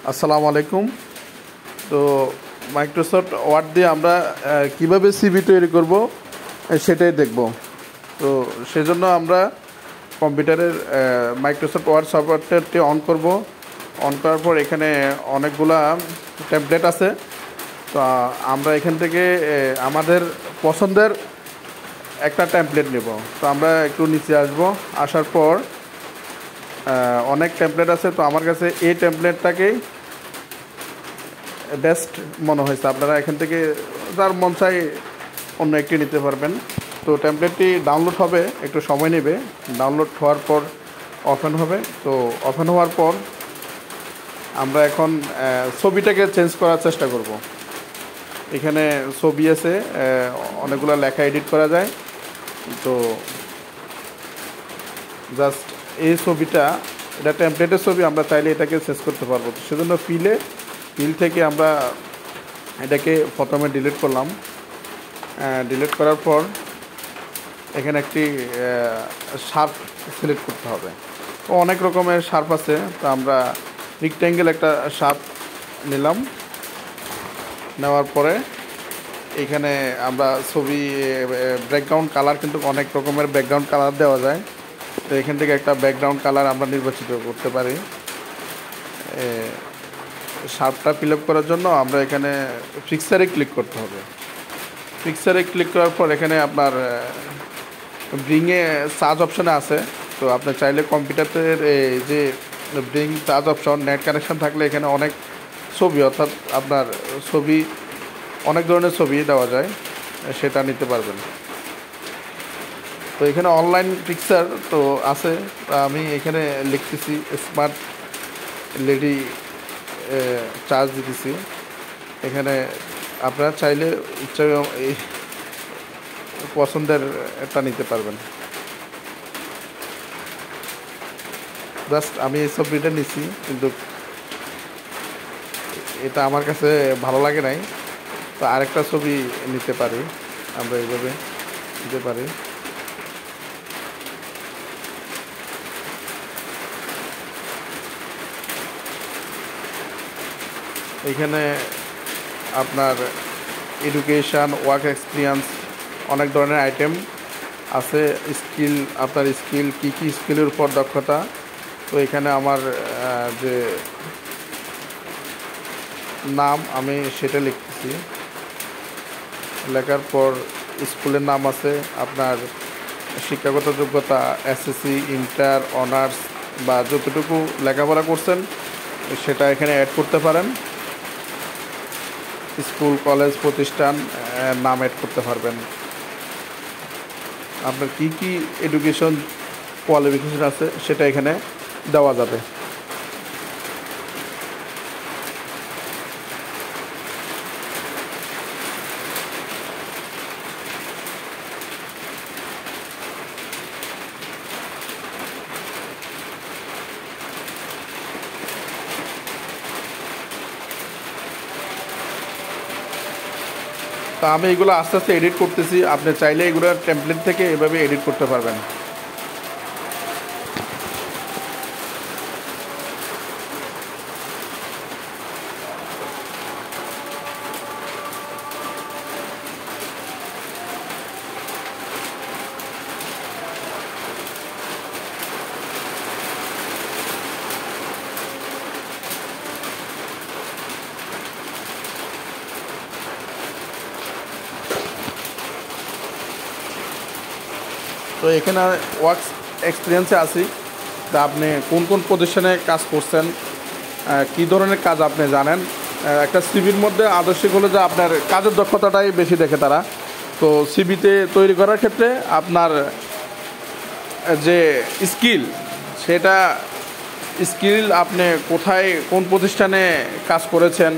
আসসালামু আলাইকুম। তো মাইক্রোসফট ওয়ার্ড দিয়ে আমরা কিভাবে সিভি তৈরি করব সেটাই দেখব। তো সেজন্য আমরা কম্পিউটারের মাইক্রোসফট ওয়ার্ড সফটওয়্যারটি অন করব। অন করার পর এখানে অনেকগুলা টেমপ্লেট আছে। তো আমরা এখান থেকে আমাদের পছন্দের একটা টেমপ্লেট নেব। তো আমরা একটু নিচে আসব। আসার পর অনেক টেমপ্লেট আছে, তো আমার কাছে এই টেমপ্লেটটাকেই বেস্ট মনে হয়েছে। আপনারা এখান থেকে যার মন চাই অন্য একটি নিতে পারবেন। তো টেমপ্লেটটি ডাউনলোড হবে, একটু সময় নেবে। ডাউনলোড হওয়ার পর ওপেন হবে। তো ওপেন হওয়ার পর আমরা এখন ছবিটাকে চেঞ্জ করার চেষ্টা করব। এখানে ছবি আছে, অনেকগুলো লেখা এডিট করা যায়। তো জাস্ট এই ছবিটা, এটা টেমপ্লেটের ছবি, আমরা চাইলে এটাকে চেঞ্জ করতে পারবো। তো সেজন্য ফিল থেকে আমরা এটাকে প্রথমে ডিলিট করলাম। ডিলিট করার পর এখানে একটি শার্প সিলেক্ট করতে হবে। তো অনেক রকমের শার্প আছে, তো আমরা রেক্ট্যাঙ্গেল একটা শার্প নিলাম। নেওয়ার পরে এখানে আমরা ছবি ব্যাকগ্রাউন্ড কালার, কিন্তু অনেক রকমের ব্যাকগ্রাউন্ড কালার দেওয়া যায়। তো এখান থেকে একটা ব্যাকগ্রাউন্ড কালার আমরা নির্বাচিত করতে পারি। শার্পটা ফিল আপ করার জন্য আমরা এখানে পিকচারে ক্লিক করতে হবে। পিকচারে ক্লিক করার পর এখানে আপনার ব্রিংয়ে চার্জ অপশানে আছে। তো আপনি চাইলে কম্পিউটারের যে bring charge option, net connection থাকলে এখানে অনেক ছবি, অর্থাৎ আপনার ছবি, অনেক ধরনের ছবি দেওয়া যায়, সেটা নিতে পারবেন। তো এখানে অনলাইন পিকচার তো আছে। আমি এখানে লিখতেছি স্মার্ট লেডি, চার্জ দিতেছি। এখানে আপনারা চাইলে ইচ্ছা এই পছন্দের একটা নিতে পারবেন। জাস্ট আমি এই ছবিটা নিছি, কিন্তু এটা আমার কাছে ভালো লাগে নাই। তো আরেকটা ছবি নিতে পারি, আমরা এইভাবে নিতে পারি। এখানে আপনার এডুকেশান, ওয়ার্ক এক্সপিরিয়েন্স, অনেক ধরনের আইটেম আছে। স্কিল, আপনার স্কিল কী কী স্কিলের উপর দক্ষতা। তো এখানে আমার যে নাম, আমি সেটা লিখতেছি। লেখার পর স্কুলের নাম আছে, আপনার শিক্ষাগত যোগ্যতা এসএসসি, ইন্টার, অনার্স বা যতটুকু লেখাপড়া করছেন সেটা এখানে অ্যাড করতে পারেন। স্কুল, কলেজ, প্রতিষ্ঠান নাম অ্যাড করতে পারবেন। আপনার কী কী এডুকেশন কোয়ালিফিকেশন আছে সেটা এখানে দেওয়া যাবে। তো আমি এগুলো আস্তে আস্তে এডিট করতেছি। আপনি চাইলে এগুলো টেমপ্লেট থেকে এভাবে এডিট করতে পারবেন। তো এখানে ওয়ার্ক এক্সপিরিয়েন্সে আছি। তা আপনি কোন কোন প্রতিষ্ঠানে কাজ করছেন, কী ধরনের কাজ আপনি জানেন। একটা সিভির মধ্যে আদর্শিক হলো যে আপনার কাজের দক্ষতাটাই বেশি দেখে তারা। তো সিভিতে তৈরি করার ক্ষেত্রে আপনার যে স্কিল, সেটা স্কিল আপনি কোথায়, কোন প্রতিষ্ঠানে কাজ করেছেন,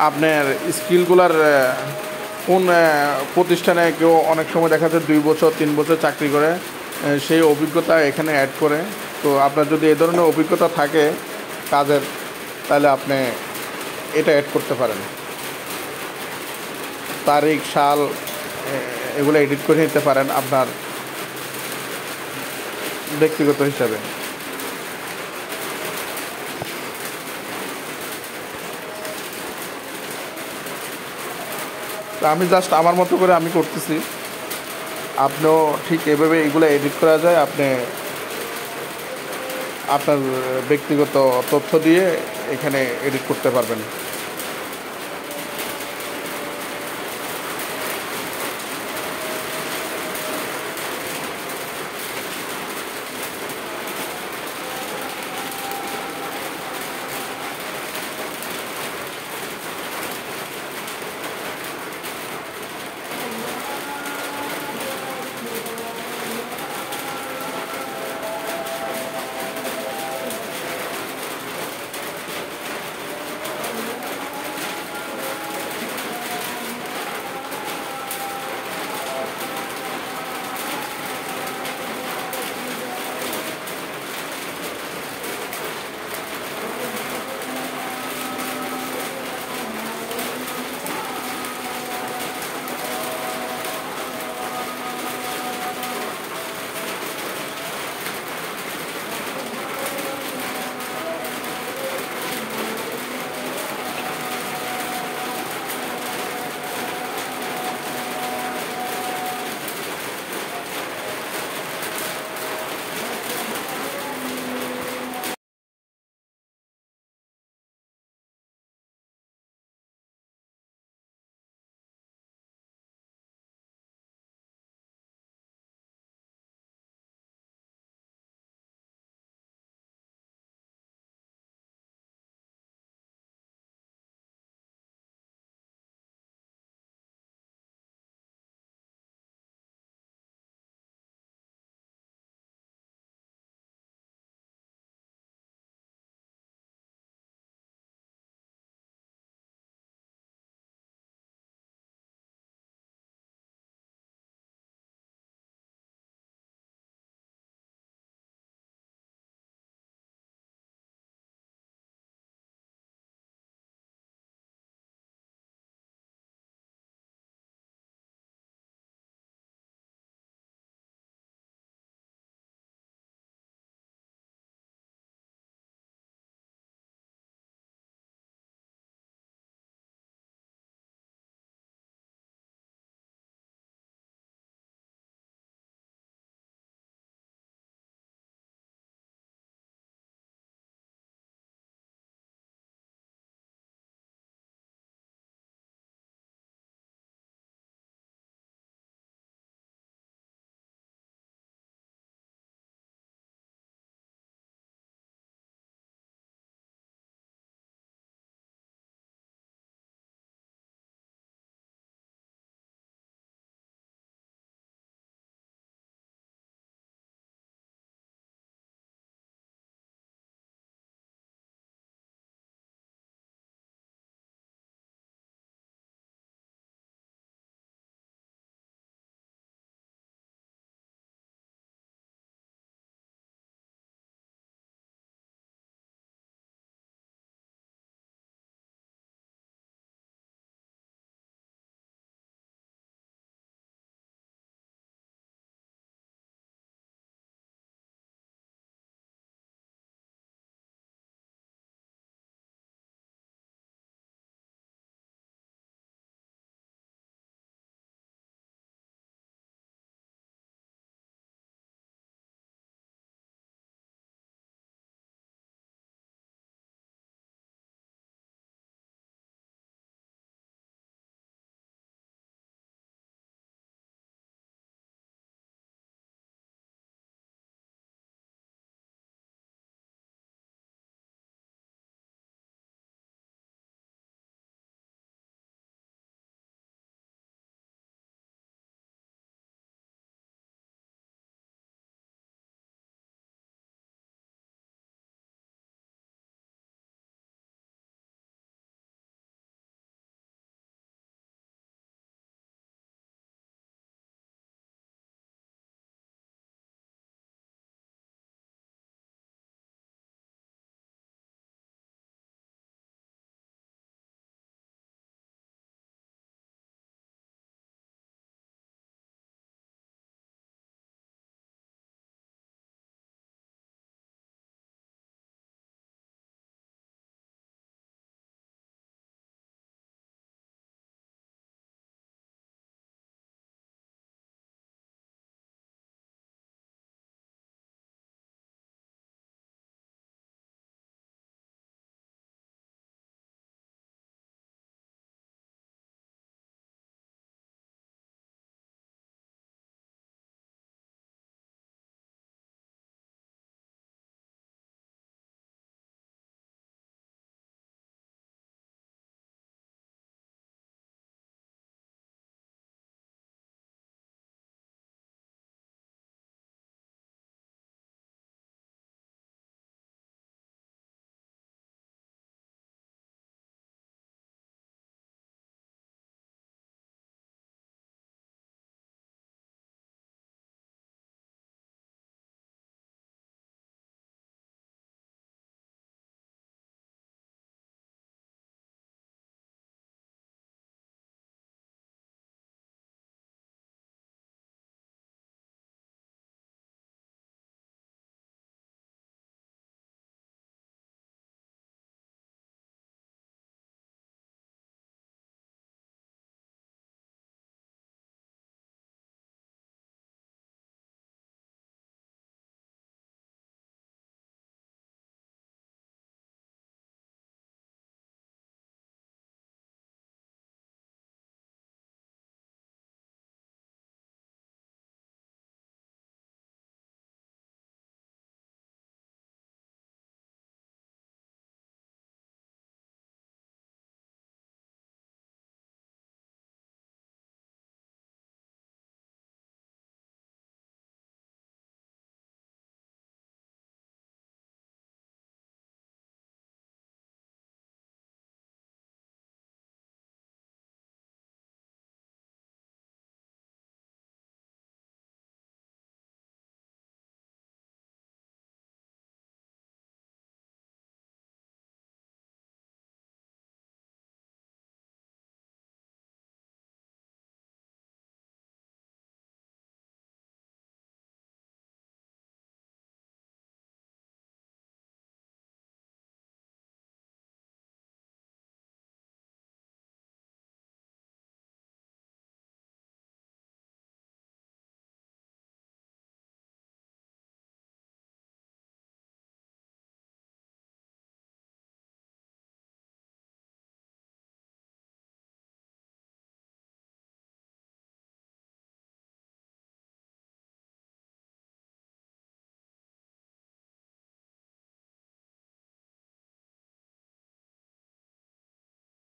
আপনার স্কিলগুলার কোন প্রতিষ্ঠানে কেউ অনেক সময় দেখা যায় 2 বছর 3 বছর চাকরি করে, সেই অভিজ্ঞতা এখানে অ্যাড করে। তো আপনার যদি এই ধরনের অভিজ্ঞতা থাকে কাজের, তাহলে আপনি এটা অ্যাড করতে পারেন। তারিখ, সাল, এগুলো এডিট করে নিতে পারেন আপনার ব্যক্তিগত হিসাবে। তো আমি জাস্ট আমার মতো করে আমি করতেছি, আপনিও ঠিক এভাবে এগুলো এডিট করা যায়। আপনি আপনার ব্যক্তিগত তথ্য দিয়ে এখানে এডিট করতে পারবেন।